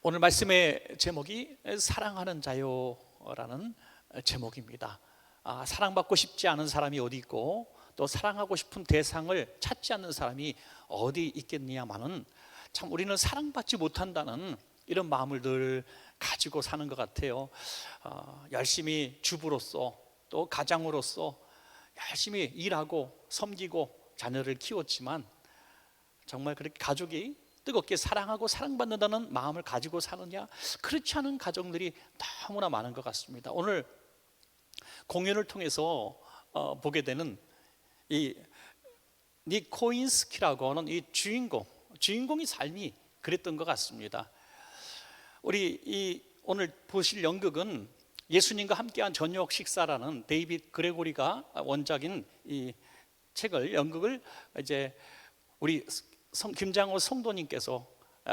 오늘 말씀의 제목이 사랑하는 자요라는 제목입니다. 사랑받고 싶지 않은 사람이 어디 있고 또 사랑하고 싶은 대상을 찾지 않는 사람이 어디 있겠느냐마는 참 우리는 사랑받지 못한다는 이런 마음을 늘 가지고 사는 것 같아요. 열심히 주부로서 또 가장으로서 열심히 일하고 섬기고 자녀를 키웠지만 정말 그렇게 가족이 뜨겁게 사랑하고 사랑받는다는 마음을 가지고 사느냐? 그렇지 않은 가정들이 너무나 많은 것 같습니다. 오늘 공연을 통해서 보게 되는 이 닉 코인스키라고 하는 이 주인공의 삶이 그랬던 것 같습니다. 우리 오늘 보실 연극은 예수님과 함께한 저녁 식사라는 데이빗 그레고리가 원작인 이 책을 연극을 이제 우리 김장호 성도님께서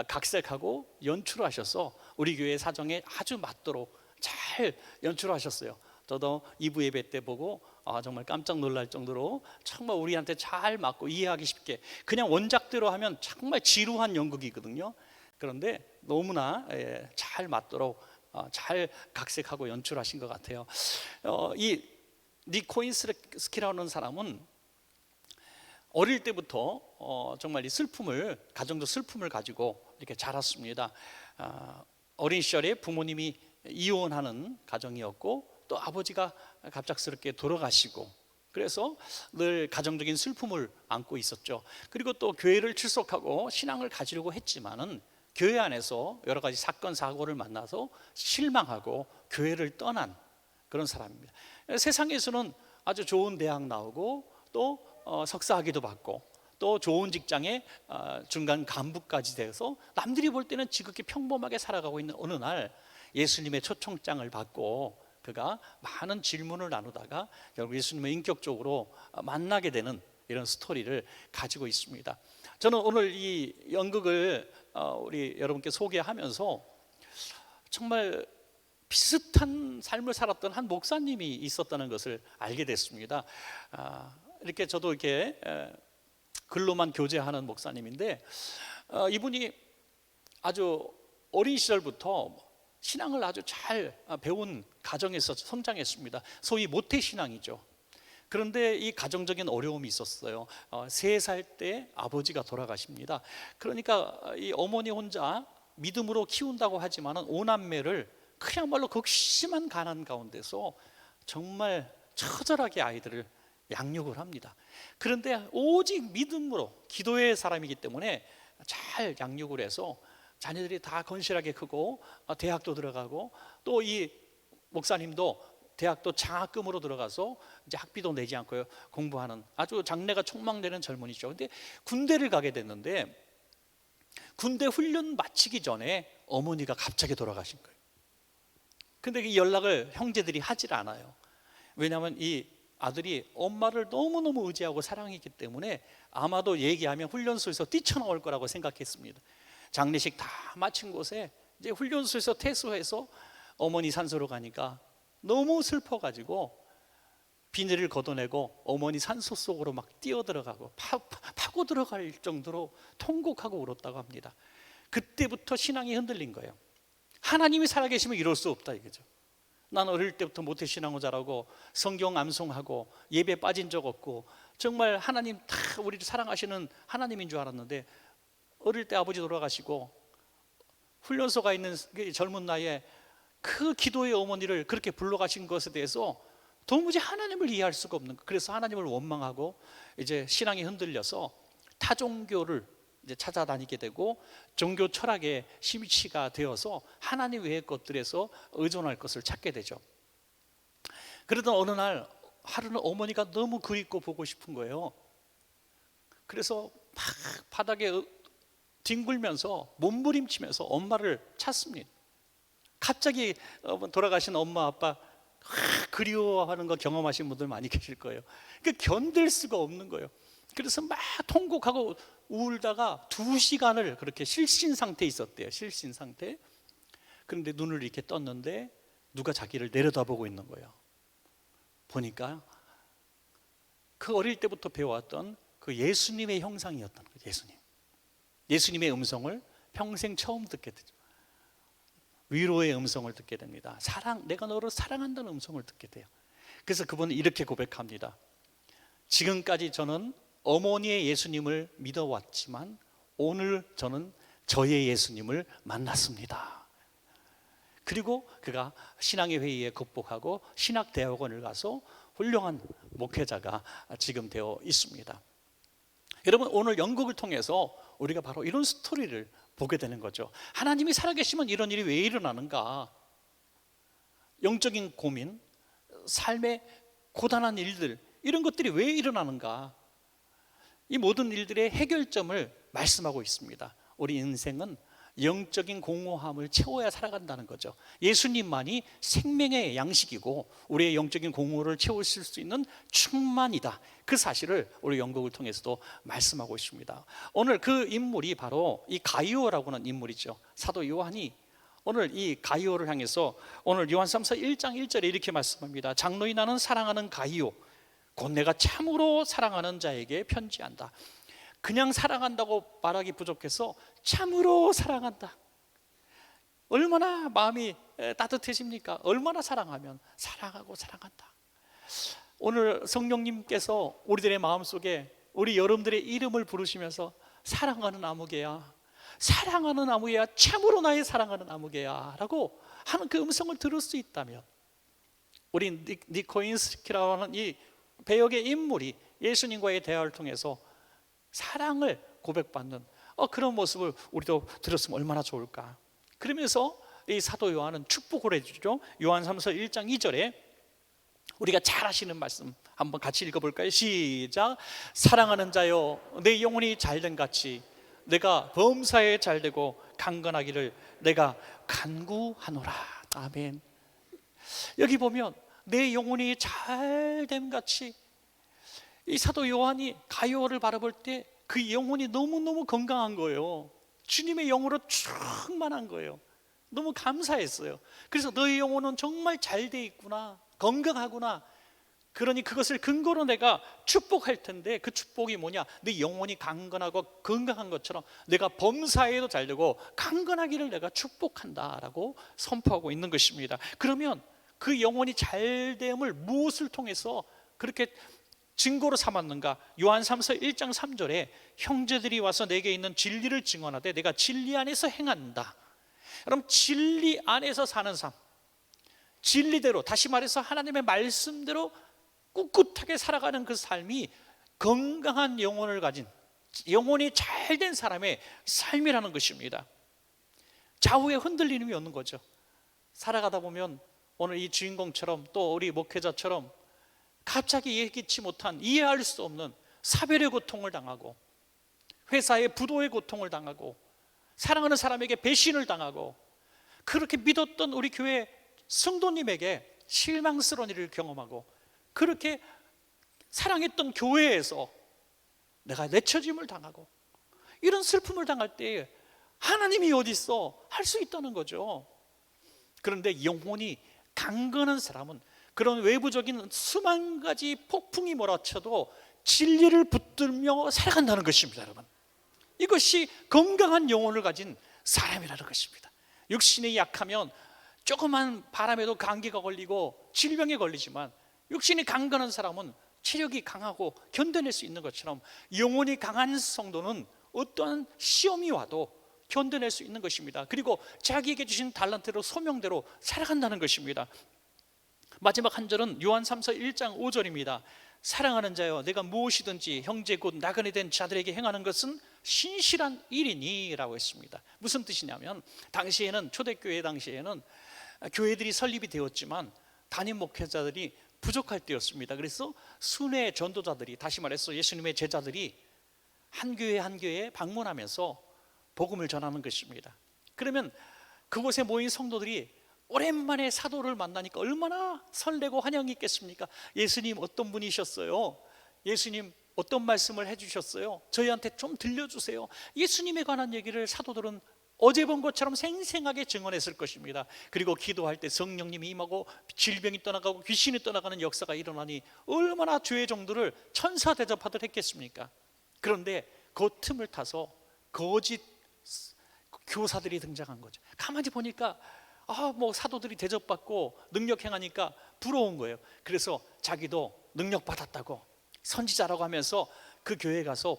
각색하고 연출하셔서 우리 교회 사정에 아주 맞도록 잘 연출하셨어요. 저도 2부 예배 때 보고 정말 깜짝 놀랄 정도로 정말 우리한테 잘 맞고 이해하기 쉽게, 그냥 원작대로 하면 정말 지루한 연극이거든요. 그런데 너무나 잘 맞도록 잘 각색하고 연출하신 것 같아요. 이 닉 코인스키라는 사람은 어릴 때부터 정말 이 슬픔을, 가정적 슬픔을 가지고 이렇게 자랐습니다. 어린 시절에 부모님이 이혼하는 가정이었고 또 아버지가 갑작스럽게 돌아가시고, 그래서 늘 가정적인 슬픔을 안고 있었죠. 그리고 또 교회를 출석하고 신앙을 가지려고 했지만은 교회 안에서 여러 가지 사건 사고를 만나서 실망하고 교회를 떠난 그런 사람입니다. 세상에서는 아주 좋은 대학 나오고 또 석사학위도 받고 또 좋은 직장에 중간 간부까지 돼서 남들이 볼 때는 지극히 평범하게 살아가고 있는 어느 날 예수님의 초청장을 받고 그가 많은 질문을 나누다가 결국 예수님을 인격적으로 만나게 되는 이런 스토리를 가지고 있습니다. 저는 오늘 이 연극을 우리 여러분께 소개하면서 정말 비슷한 삶을 살았던 한 목사님이 있었다는 것을 알게 됐습니다. 이렇게 저도 이렇게 글로만 교제하는 목사님인데 이분이 아주 어린 시절부터 신앙을 아주 잘 배운 가정에서 성장했습니다. 소위 모태신앙이죠. 그런데 이 가정적인 어려움이 있었어요. 3살 때 아버지가 돌아가십니다. 그러니까 이 어머니 혼자 믿음으로 키운다고 하지만 5남매를 그야말로 극심한 가난 가운데서 정말 처절하게 아이들을 양육을 합니다. 그런데 오직 믿음으로, 기도의 사람이기 때문에 잘 양육을 해서 자녀들이 다 건실하게 크고 대학도 들어가고 또 이 목사님도 대학도 장학금으로 들어가서 이제 학비도 내지 않고 공부하는 아주 장래가 촉망되는 젊은이죠. 근데 군대를 가게 됐는데 군대 훈련 마치기 전에 어머니가 갑자기 돌아가신 거예요. 근데 이 연락을 형제들이 하질 않아요. 왜냐하면 이 아들이 엄마를 너무너무 의지하고 사랑했기 때문에 아마도 얘기하면 훈련소에서 뛰쳐나올 거라고 생각했습니다. 장례식 다 마친 곳에 이제 훈련소에서 퇴소해서 어머니 산소로 가니까 너무 슬퍼가지고 비닐을 걷어내고 어머니 산소 속으로 막 뛰어들어가고 파고 들어갈 정도로 통곡하고 울었다고 합니다. 그때부터 신앙이 흔들린 거예요. 하나님이 살아계시면 이럴 수 없다 이거죠. 난 어릴 때부터 모태신앙을 자라고 성경 암송하고 예배 빠진 적 없고 정말 하나님 다 우리를 사랑하시는 하나님인 줄 알았는데 어릴 때 아버지 돌아가시고 훈련소 가 있는 젊은 나이에 그 기도의 어머니를 그렇게 불러가신 것에 대해서 도무지 하나님을 이해할 수가 없는 거예요. 그래서 하나님을 원망하고 이제 신앙이 흔들려서 타종교를 이제 찾아다니게 되고 종교 철학에 심취가 되어서 하나님 외의 것들에서 의존할 것을 찾게 되죠. 그러던 어느 날 하루는 어머니가 너무 그립고 보고 싶은 거예요. 그래서 막 바닥에 뒹굴면서 몸부림치면서 엄마를 찾습니다. 갑자기 돌아가신 엄마 아빠 그리워하는 거 경험하신 분들 많이 계실 거예요. 그러니까 견딜 수가 없는 거예요. 그래서 막 통곡하고 울다가 2시간을 그렇게 실신 상태에 있었대요. 실신 상태. 그런데 눈을 이렇게 떴는데 누가 자기를 내려다보고 있는 거예요. 보니까 그 어릴 때부터 배워왔던 그 예수님의 형상이었던 거예요. 예수님의 음성을 평생 처음 듣게 되죠. 위로의 음성을 듣게 됩니다. 내가 너를 사랑한다는 음성을 듣게 돼요. 그래서 그분은 이렇게 고백합니다. 지금까지 저는 어머니의 예수님을 믿어왔지만 오늘 저는 저의 예수님을 만났습니다. 그리고 그가 신앙의 회의에 극복하고 신학대학원을 가서 훌륭한 목회자가 지금 되어 있습니다. 여러분, 오늘 연극을 통해서 우리가 바로 이런 스토리를 보게 되는 거죠. 하나님이 살아계시면 이런 일이 왜 일어나는가? 영적인 고민, 삶의 고단한 일들, 이런 것들이 왜 일어나는가? 이 모든 일들의 해결점을 말씀하고 있습니다. 우리 인생은 영적인 공허함을 채워야 살아간다는 거죠. 예수님만이 생명의 양식이고 우리의 영적인 공허를 채우실 수 있는 충만이다. 그 사실을 우리 연극을 통해서도 말씀하고 있습니다. 오늘 그 인물이 바로 이 가이오라고 하는 인물이죠. 사도 요한이 오늘 이 가이오를 향해서 오늘 요한삼서 1장 1절에 이렇게 말씀합니다. 장로이 나는 사랑하는 가이오 곧 내가 참으로 사랑하는 자에게 편지한다. 그냥 사랑한다고 말하기 부족해서 참으로 사랑한다. 얼마나 마음이 따뜻해집니까? 얼마나 사랑하면 사랑하고 사랑한다. 오늘 성령님께서 우리들의 마음속에 우리 여러분들의 이름을 부르시면서 사랑하는 아무개야, 사랑하는 아무개야, 참으로 나의 사랑하는 아무개야 라고 하는 그 음성을 들을 수 있다면, 우리 니코인스키라고 하는 이 배역의 인물이 예수님과의 대화를 통해서 사랑을 고백받는 그런 모습을 우리도 들었으면 얼마나 좋을까. 그러면서 이 사도 요한은 축복을 해주죠. 요한삼서 1장 2절에 우리가 잘 아시는 말씀 한번 같이 읽어볼까요? 시작. 사랑하는 자여 내 영혼이 잘된 같이 내가 범사에 잘되고 강건하기를 내가 간구하노라. 아멘. 여기 보면 내 영혼이 잘됨 같이 이 사도 요한이 가이오를 바라볼 때 그 영혼이 너무너무 건강한 거예요. 주님의 영으로 충만한 거예요. 너무 감사했어요. 그래서 너의 영혼은 정말 잘 돼 있구나, 건강하구나. 그러니 그것을 근거로 내가 축복할 텐데, 그 축복이 뭐냐? 네 영혼이 강건하고 건강한 것처럼 내가 범사에도 잘 되고 강건하기를 내가 축복한다라고 선포하고 있는 것입니다. 그러면 그 영혼이 잘됨을 무엇을 통해서 그렇게 증거로 삼았는가? 요한삼서 1장 3절에 형제들이 와서 내게 있는 진리를 증언하되 내가 진리 안에서 행한다. 그럼 진리 안에서 사는 삶, 진리대로, 다시 말해서 하나님의 말씀대로 꿋꿋하게 살아가는 그 삶이 건강한 영혼을 가진, 영혼이 잘된 사람의 삶이라는 것입니다. 좌우에 흔들림이 없는 거죠. 살아가다 보면 오늘 이 주인공처럼 또 우리 목회자처럼 갑자기 예기치 못한, 이해할 수 없는 사별의 고통을 당하고 회사의 부도의 고통을 당하고 사랑하는 사람에게 배신을 당하고 그렇게 믿었던 우리 교회 성도님에게 실망스러운 일을 경험하고 그렇게 사랑했던 교회에서 내가 내쳐짐을 당하고 이런 슬픔을 당할 때 하나님이 어디 있어? 할 수 있다는 거죠. 그런데 영혼이 강건한 사람은 그런 외부적인 수만 가지 폭풍이 몰아쳐도 진리를 붙들며 살아간다는 것입니다. 여러분, 이것이 건강한 영혼을 가진 사람이라는 것입니다. 육신이 약하면 조그만 바람에도 감기가 걸리고 질병에 걸리지만, 육신이 강건한 사람은 체력이 강하고 견뎌낼 수 있는 것처럼 영혼이 강한 성도는 어떠한 시험이 와도 견뎌낼 수 있는 것입니다. 그리고 자기에게 주신 달란트로, 소명대로 살아간다는 것입니다. 마지막 한 절은 요한삼서 1장 5절입니다. 사랑하는 자여 내가 무엇이든지 형제 곧 나그네 된 자들에게 행하는 것은 신실한 일이니 라고 했습니다. 무슨 뜻이냐면, 당시에는, 초대교회 당시에는 교회들이 설립이 되었지만 담임 목회자들이 부족할 때였습니다. 그래서 순회 전도자들이, 다시 말해서 예수님의 제자들이 한 교회 한 교회에 방문하면서 복음을 전하는 것입니다. 그러면 그곳에 모인 성도들이 오랜만에 사도를 만나니까 얼마나 설레고 환영이 있겠습니까? 예수님 어떤 분이셨어요? 예수님 어떤 말씀을 해주셨어요? 저희한테 좀 들려주세요. 예수님에 관한 얘기를 사도들은 어제 본 것처럼 생생하게 증언했을 것입니다. 그리고 기도할 때 성령님이 임하고 질병이 떠나가고 귀신이 떠나가는 역사가 일어나니 얼마나 주의 종들을 천사 대접하듯 했겠습니까? 그런데 그 틈을 타서 거짓 교사들이 등장한 거죠. 가만히 보니까 뭐 사도들이 대접받고 능력 행하니까 부러운 거예요. 그래서 자기도 능력 받았다고 선지자라고 하면서 그 교회에 가서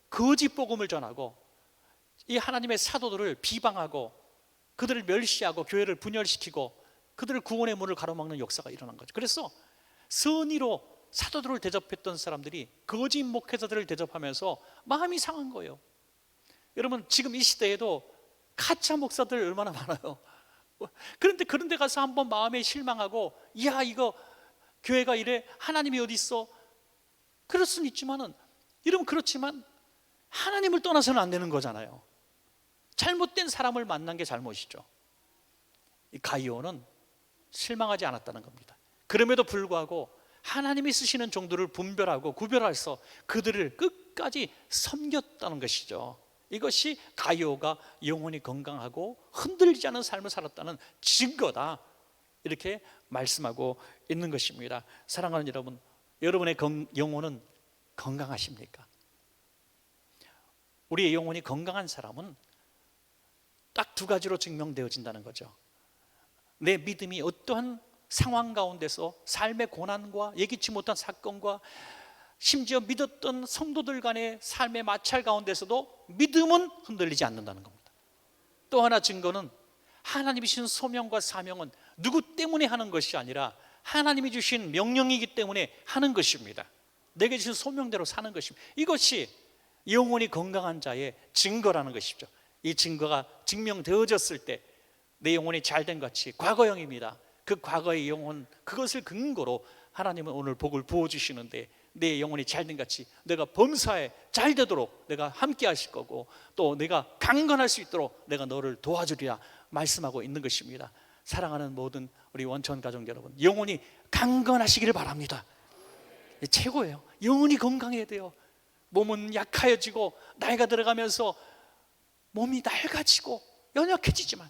거짓 복음을 전하고 이 하나님의 사도들을 비방하고 그들을 멸시하고 교회를 분열시키고 그들을 구원의 문을 가로막는 역사가 일어난 거죠. 그래서 선의로 사도들을 대접했던 사람들이 거짓 목회자들을 대접하면서 마음이 상한 거예요. 여러분, 지금 이 시대에도 가짜 목사들 얼마나 많아요. 그런데 그런 데 가서 한번 마음에 실망하고, 야, 이거 교회가 이래, 하나님이 어디 있어? 그럴 수는 있지만은, 여러분, 그렇지만 하나님을 떠나서는 안 되는 거잖아요. 잘못된 사람을 만난 게 잘못이죠. 이 가이오는 실망하지 않았다는 겁니다. 그럼에도 불구하고 하나님이 쓰시는 종들을 분별하고 구별해서 그들을 끝까지 섬겼다는 것이죠. 이것이 가이오가 영혼이 건강하고 흔들리지 않은 삶을 살았다는 증거다, 이렇게 말씀하고 있는 것입니다. 사랑하는 여러분, 여러분의 영혼은 건강하십니까? 우리의 영혼이 건강한 사람은 딱 두 가지로 증명되어진다는 거죠. 내 믿음이 어떠한 상황 가운데서 삶의 고난과 예기치 못한 사건과 심지어 믿었던 성도들 간의 삶의 마찰 가운데서도 믿음은 흔들리지 않는다는 겁니다. 또 하나 증거는 하나님이 주신 소명과 사명은 누구 때문에 하는 것이 아니라 하나님이 주신 명령이기 때문에 하는 것입니다. 내게 주신 소명대로 사는 것입니다. 이것이 영혼이 건강한 자의 증거라는 것이죠. 이 증거가 증명되어졌을 때 내 영혼이 잘된 같이 과거형입니다. 그 과거의 영혼, 그것을 근거로 하나님은 오늘 복을 부어주시는데, 내 영혼이 잘된 같이 내가 범사에 잘 되도록 내가 함께 하실 거고, 또 내가 강건할 수 있도록 내가 너를 도와주리라 말씀하고 있는 것입니다. 사랑하는 모든 우리 원천 가족 여러분, 영혼이 강건하시기를 바랍니다. 최고예요. 영혼이 건강해야 돼요. 몸은 약해지고 나이가 들어가면서 몸이 낡아지고 연약해지지만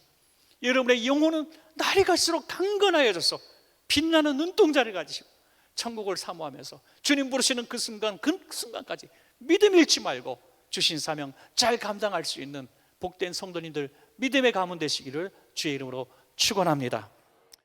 여러분의 영혼은 날이 갈수록 강건해져서 빛나는 눈동자를 가지시고 천국을 사모하면서 주님 부르시는 그 순간까지 믿음 잃지 말고 주신 사명 잘 감당할 수 있는 복된 성도님들, 믿음의 가문 되시기를 주의 이름으로 축원합니다.